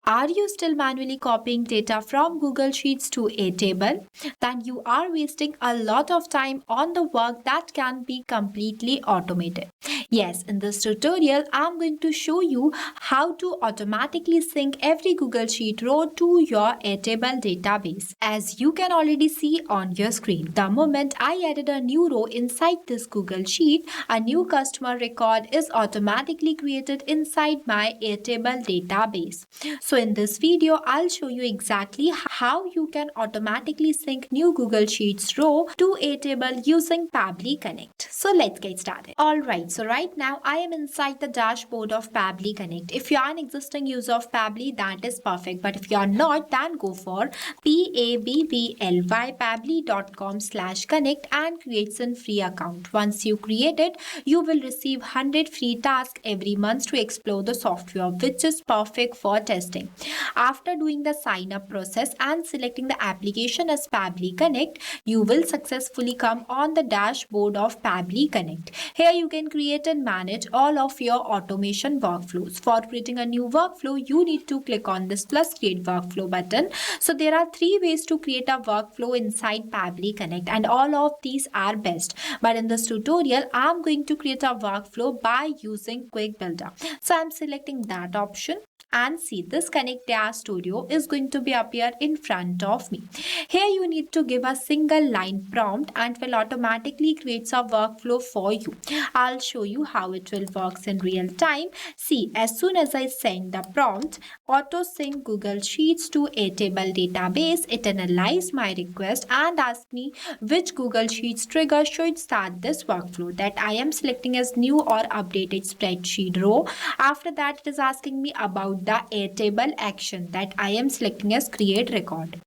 Are you still manually copying data from Google Sheets to Airtable? Then you are wasting a lot of time on the work that can be completely automated. Yes, in this tutorial, I'm going to show you how to automatically sync every Google Sheet row to your Airtable database. As you can already see on your screen, the moment I added a new row inside this Google Sheet, a new customer record is automatically created inside my Airtable database. So in this video, I'll show you exactly how you can automatically sync new Google Sheets row to Airtable using Pabbly Connect. So let's get started. Alright, so right now I am inside the dashboard of Pabbly Connect. If you are an existing user of Pabbly, that is perfect. But if you are not, then go for pabbly.com/connect and create a free account. Once you create it, you will receive 100 free tasks every month to explore the software, which is perfect for testing. After doing the sign up process and selecting the application as Pabbly Connect, you will successfully come on the dashboard of Pabbly Connect. Here you can create and manage all of your automation workflows. For creating a new workflow, you need to click on this plus create workflow button. So there are 3 ways to create a workflow inside Pabbly Connect, and all of these are best. But in this tutorial, I'm going to create a workflow by using Quick Builder. So I'm selecting that option. And see, this Connect Dash Studio is going to be appear in front of me. Here you need to give a single line prompt and will automatically create a workflow for you. I'll show you how it will work in real time. See, as soon as I send the prompt, auto sync Google Sheets to Airtable database, it analyzes my request and asks me which Google Sheets trigger should start this workflow that I am selecting as new or updated spreadsheet row. After that, it is asking me about the Airtable action that I am selecting as create record.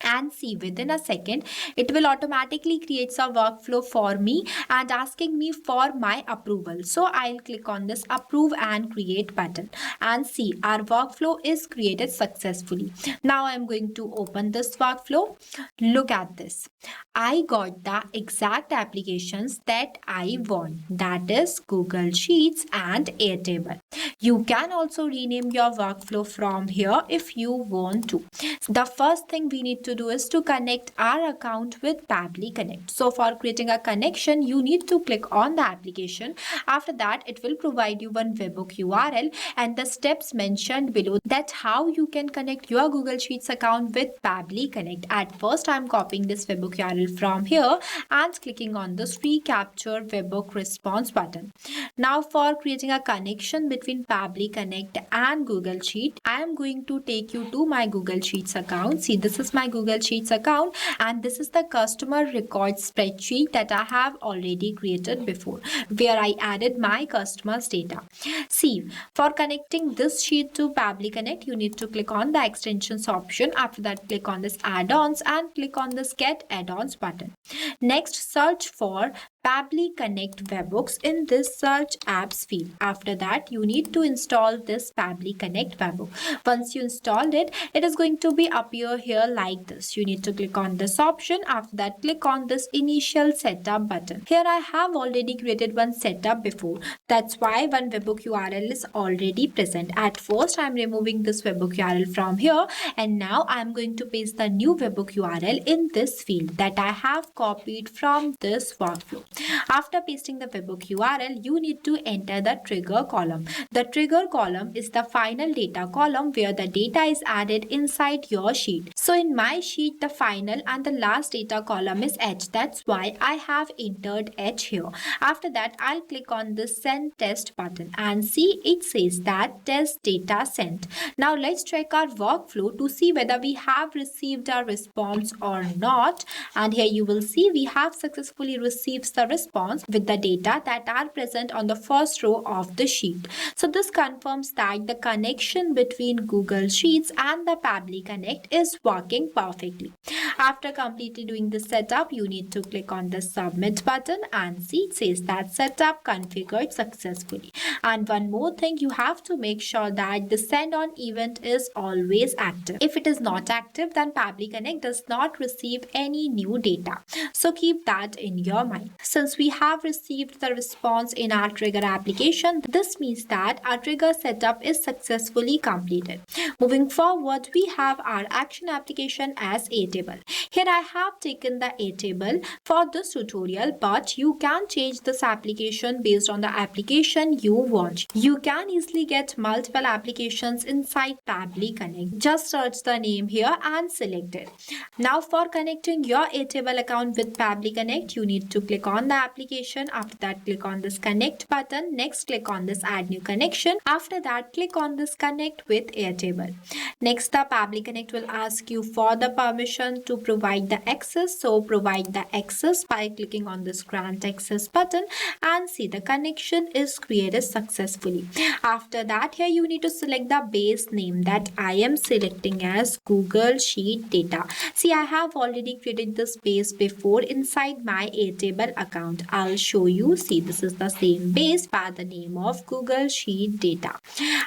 And see, within a second, it will automatically create a workflow for me and asking me for my approval. So I'll click on this approve and create button. And see, our workflow is created successfully. Now I'm going to open this workflow. Look at this. I got the exact applications that I want. That is Google Sheets and Airtable. You can also rename your workflow from here if you want to. The first thing we need to do is to connect our account with Pabbly Connect. So for creating a connection, you need to click on the application. After that, it will provide you one webhook URL and the steps mentioned below. That's how you can connect your Google Sheets account with Pabbly Connect. At first, I'm copying this webhook URL from here and clicking on this free capture webhook response button. Now for creating a connection between Pabbly Connect and Google Sheet, I am going to take you to my Google Sheets account. See, this is my Google Sheets account and this is the customer record spreadsheet that I have already created before, where I added my customers data. See, for connecting this sheet to Pabbly Connect, you need to click on the extensions option. After that, click on this add-ons and click on this get add-ons button. Next, search for Pabbly Connect webhooks in this search apps field. After that, you need to install this Pabbly Connect webhook. Once you installed it, it is going to be appear here like this. You need to click on this option. After that, click on this initial setup button. Here I have already created one setup before. That's why one webhook URL is already present. At first, I am removing this webhook URL from here and now I am going to paste the new webhook URL in this field that I have copied from this workflow. After pasting the webhook URL, you need to enter the trigger column. The trigger column is the final data column where the data is added inside your sheet. So in my sheet, the final and the last data column is H. That's why I have entered H here. After that, I'll click on the send test button and see it says that test data sent. Now let's check our workflow to see whether we have received a response or not. And here you will see we have successfully received the response with the data that are present on the first row of the sheet. So this confirms that the connection between Google Sheets and the Pabbly Connect is working perfectly. After completely doing the setup, you need to click on the submit button and see it says that setup configured successfully. And one more thing, you have to make sure that the send on event is always active. If it is not active, then Pabbly Connect does not receive any new data. So keep that in your mind. Since we have received the response in our trigger application, this means that our trigger setup is successfully completed. Moving forward, we have our action application as Airtable. Here I have taken the Airtable for this tutorial, but you can change this application based on the application you want. You can easily get multiple applications inside Pabbly Connect. Just search the name here and select it. Now for connecting your Airtable account with Pabbly Connect, you need to click on the application. After that, click on this connect button. Next, click on this add new connection. After that, click on this connect with Airtable. Next, the Pabbly Connect will ask you for the permission to provide the access. So provide the access by clicking on this grant access button, and see the connection is created successfully. After that, here you need to select the base name that I am selecting as Google Sheet Data. See, I have already created this base before inside my Airtable account. I'll show you. See, this is the same base by the name of Google Sheet Data.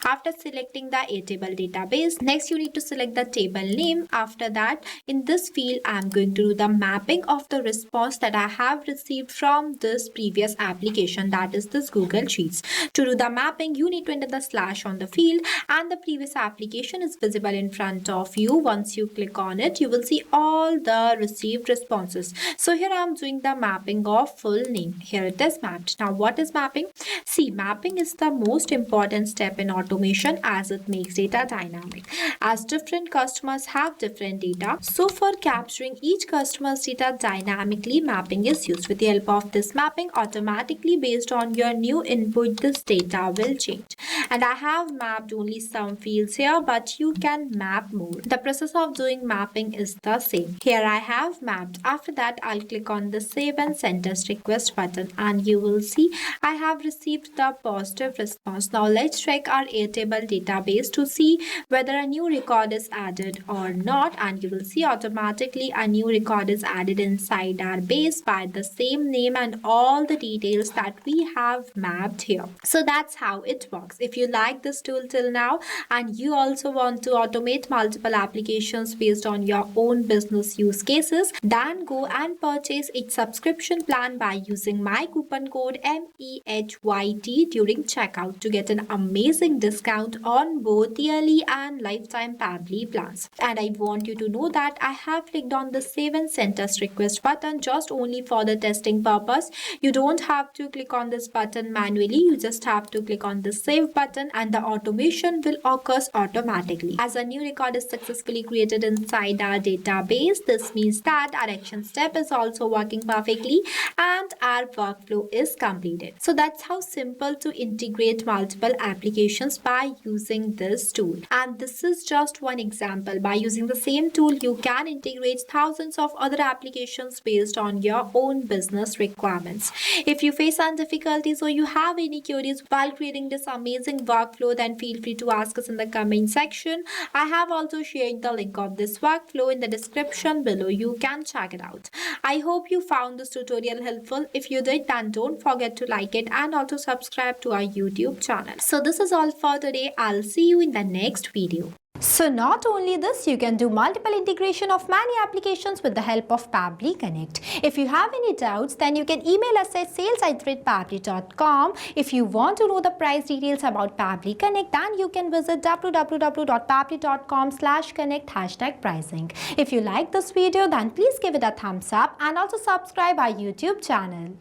After selecting the Airtable database, next you need to select the table name. After that, in this field, I'm going to do the mapping of the response that I have received from this previous application, that is this Google Sheets. To do the mapping, you need to enter the slash on the field, and the previous application is visible in front of you. Once you click on it, you will see all the received responses. So here I'm doing the mapping of full name. Here it is mapped. Now what is mapping? See, mapping is the most important step in automation as it makes data dynamic. As different customers have different data, so for capturing each customer's data dynamically, mapping is used. With the help of this mapping, automatically based on your new input, this data will change. And I have mapped only some fields here, but you can map more. The process of doing mapping is the same. Here I have mapped. After that, I'll click on the save and send test request button, and you will see I have received the positive response. Now let's check our Airtable database to see whether a new record is added or not, and you will see automatically a new record is added inside our base by the same name and all the details that we have mapped here. So that's how it works. If you like this tool till now and you also want to automate multiple applications based on your own business use cases, then go and purchase its subscription plan by using my coupon code MEHYT during checkout to get an amazing discount on both yearly and lifetime Pabbly plans. And I want you to know that I have clicked on the save and send test request button just only for the testing purpose. You don't have to click on this button manually. You just have to click on the save button and the automation will occur automatically. As a new record is successfully created inside our database, this means that our action step is also working perfectly and our workflow is completed. So that's how simple to integrate multiple applications by using this tool. And this is just one example. By using the same tool, you can integrate thousands of other applications based on your own business requirements. If you face some difficulties or you have any queries while creating this amazing workflow, then feel free to ask us in the comment section. I have also shared the link of this workflow in the description below. You can check it out. I hope you found this tutorial helpful. If you did, then don't forget to like it and also subscribe to our YouTube channel. So this is all for today. I'll see you in the next video. So not only this, you can do multiple integration of many applications with the help of Pabbly Connect. If you have any doubts, then you can email us at sales@pabbly.com. If you want to know the price details about Pabbly Connect, then you can visit www.pabbly.com/connect #pricing. If you like this video, then please give it a thumbs up and also subscribe our YouTube channel.